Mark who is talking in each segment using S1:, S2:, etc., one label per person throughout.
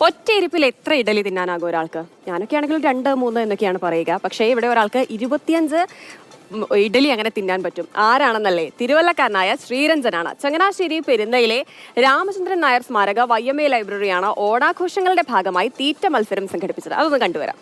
S1: ഒറ്റയിരിപ്പിൽ എത്ര ഇഡലി തിന്നാനാകും ഒരാൾക്ക്? ഞാനൊക്കെ ആണെങ്കിൽ 2, 3 എന്നൊക്കെയാണ് പറയുക. പക്ഷേ ഇവിടെ ഒരാൾക്ക് 25 ഇഡലി അങ്ങനെ തിന്നാൻ പറ്റും. ആരാണെന്നല്ലേ? തിരുവല്ലക്കാരനായ ശ്രീരഞ്ജനാണ്. ചങ്ങനാശ്ശേരി പെരുന്നയിലെ രാമചന്ദ്രൻ നായർ സ്മാരക YMA ലൈബ്രറിയാണ് ഓണാഘോഷങ്ങളുടെ ഭാഗമായി തീറ്റ മത്സരം സംഘടിപ്പിച്ചത്. അതൊന്ന് കണ്ടുവരാം.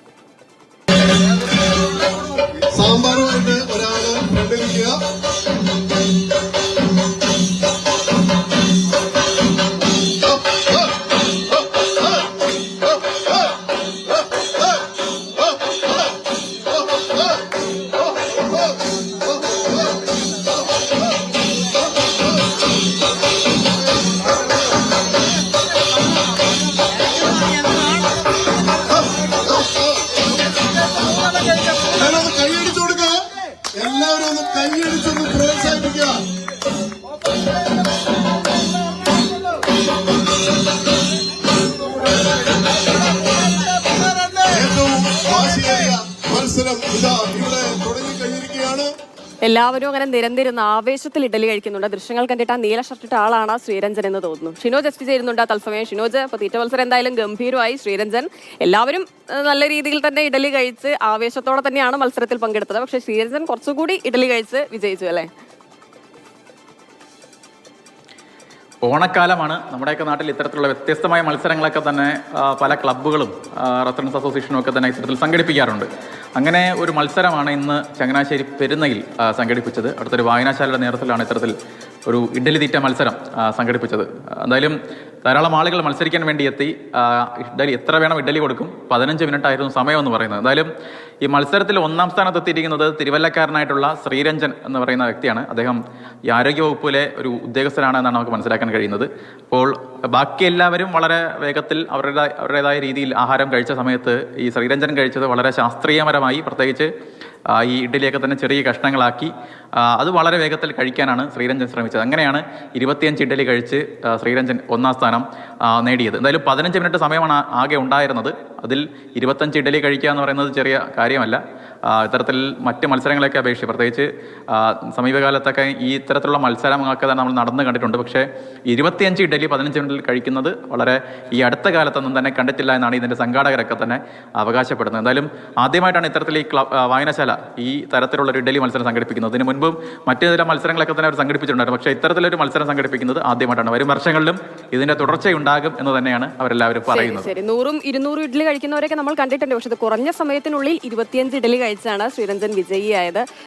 S2: എല്ലാവരും ഒന്ന് കൈയടിച്ചൊന്ന് പ്രോത്സാഹിപ്പിക്കുക. ഏറ്റവും വാശിയേറിയ മത്സരം ഇതാ ഇവിടെ തുടങ്ങി കഴിഞ്ഞിരിക്കുകയാണ്.
S1: എല്ലാവരും അങ്ങനെ നിരന്നിരുന്ന ആവേശത്തിൽ ഇഡലി കഴിക്കുന്നുണ്ട്. ദൃശ്യങ്ങൾ കണ്ടിട്ട് ആ നീല ഷർട്ടിട്ട ആളാണ് ശ്രീരഞ്ജൻ എന്ന് തോന്നുന്നു. ഷിനോജ് എസ് ചേരുന്നുണ്ട് തത്സമയം. ഷിനോജ്, ഇപ്പോൾ തീറ്റ മത്സരം എന്തായാലും ഗംഭീരമായി. ശ്രീരഞ്ജൻ, എല്ലാവരും നല്ല രീതിയിൽ തന്നെ ഇഡലി കഴിച്ച് ആവേശത്തോടെ തന്നെയാണ് മത്സരത്തിൽ പങ്കെടുത്തത്. പക്ഷേ ശ്രീരഞ്ജൻ കുറച്ചുകൂടി ഇഡലി കഴിച്ച് വിജയിച്ചു അല്ലേ?
S3: ഓണക്കാലമാണ്. നമ്മുടെയൊക്കെ നാട്ടിൽ ഇത്തരത്തിലുള്ള വ്യത്യസ്തമായ മത്സരങ്ങളൊക്കെ തന്നെ പല ക്ലബ്ബുകളും റെസിഡൻസ് അസോസിയേഷനും ഒക്കെ തന്നെ ഇത്തരത്തിൽ സംഘടിപ്പിക്കാറുണ്ട്. അങ്ങനെ ഒരു മത്സരമാണ് ഇന്ന് ചങ്ങനാശ്ശേരി പെരുന്നയിൽ സംഘടിപ്പിച്ചത്. അടുത്തൊരു വായനശാലയുടെ നേതൃത്വത്തിലാണ് ഇത്തരത്തിൽ ഒരു ഇഡ്ഡലി തീറ്റ മത്സരം സംഘടിപ്പിച്ചത്. എന്തായാലും ധാരാളം ആളുകൾ മത്സരിക്കാൻ വേണ്ടി എത്തി. ഇഡ്ഡലി എത്ര വേണം ഇഡ്ഡലി കൊടുക്കും. 15 മിനിറ്റ് ആയിരുന്നു സമയം എന്ന് പറയുന്നത്. എന്തായാലും ഈ മത്സരത്തിൽ 1-ാം സ്ഥാനത്ത് എത്തിയിരിക്കുന്നത് തിരുവല്ലക്കാരനായിട്ടുള്ള ശ്രീരഞ്ജൻ എന്ന് പറയുന്ന വ്യക്തിയാണ്. അദ്ദേഹം ഈ ആരോഗ്യവകുപ്പിലെ ഒരു ഉദ്യോഗസ്ഥനാണ് എന്നാണ് നമുക്ക് മനസ്സിലാക്കാൻ കഴിയുന്നത്. അപ്പോൾ ബാക്കി എല്ലാവരും വളരെ വേഗത്തിൽ അവരുടേതായ രീതിയിൽ ആഹാരം കഴിച്ച സമയത്ത് ഈ ശ്രീരഞ്ജൻ കഴിച്ചത് വളരെ ശാസ്ത്രീയപരമായി, പ്രത്യേകിച്ച് ഈ ഇഡ്ഡലിയൊക്കെ തന്നെ ചെറിയ കഷ്ണങ്ങളാക്കി അത് വളരെ വേഗത്തിൽ കഴിക്കാനാണ് ശ്രീരഞ്ജൻ ശ്രമിച്ചത്. അങ്ങനെയാണ് 25 ഇഡ്ഡലി കഴിച്ച് ശ്രീരഞ്ജൻ 1-ാം സ്ഥാനം നേടിയത്. എന്തായാലും 15 മിനിറ്റ് സമയമാണ് ആകെ ഉണ്ടായിരുന്നത്. അതിൽ 25 ഇഡലി കഴിക്കുക എന്ന് പറയുന്നത് ചെറിയ കാര്യമല്ല. ഇത്തരത്തിൽ മറ്റ് മത്സരങ്ങളെയൊക്കെ അപേക്ഷിച്ച്, പ്രത്യേകിച്ച് സമീപകാലത്തൊക്കെ ഈ ഇത്തരത്തിലുള്ള മത്സരങ്ങളൊക്കെ തന്നെ നമ്മൾ നടന്നു കണ്ടിട്ടുണ്ട്. പക്ഷേ 25 ഇഡലി 15 മിനിറ്റിൽ കഴിക്കുന്നത് വളരെ ഈ അടുത്ത കാലത്തൊന്നും തന്നെ കണ്ടിട്ടില്ല എന്നാണ് ഇതിൻ്റെ സംഘാടകരൊക്കെ തന്നെ അവകാശപ്പെടുന്നത്. എന്തായാലും ആദ്യമായിട്ടാണ് ഇത്തരത്തിൽ ഈ വായനശാല ഈ തരത്തിലുള്ള ഒരു ഇഡലി മത്സരം സംഘടിപ്പിക്കുന്നത്. ഇതിന് മുൻപും മറ്റു ചില മത്സരങ്ങളൊക്കെ തന്നെ അവർ സംഘടിപ്പിച്ചിട്ടുണ്ടായിരുന്നു. പക്ഷേ ഇത്തരത്തിലൊരു മത്സരം സംഘടിപ്പിക്കുന്നത് ആദ്യമായിട്ടാണ്. വരും വർഷങ്ങളിലും ഇതിൻ്റെ തുടർച്ചയുണ്ടാകും എന്ന് തന്നെയാണ് അവരെല്ലാവരും പറയുന്നത്.
S1: 100ഉം 200 ഇഡ്ഡലി കഴിക്കുന്നവരൊക്കെ നമ്മൾ കണ്ടിട്ടുണ്ട്. പക്ഷേ ഇത് കുറഞ്ഞ സമയത്തിനുള്ളിൽ 25 ഇഡ്ഡലി കഴിച്ചാണ് ശ്രീരഞ്ജൻ വിജയിയായത്.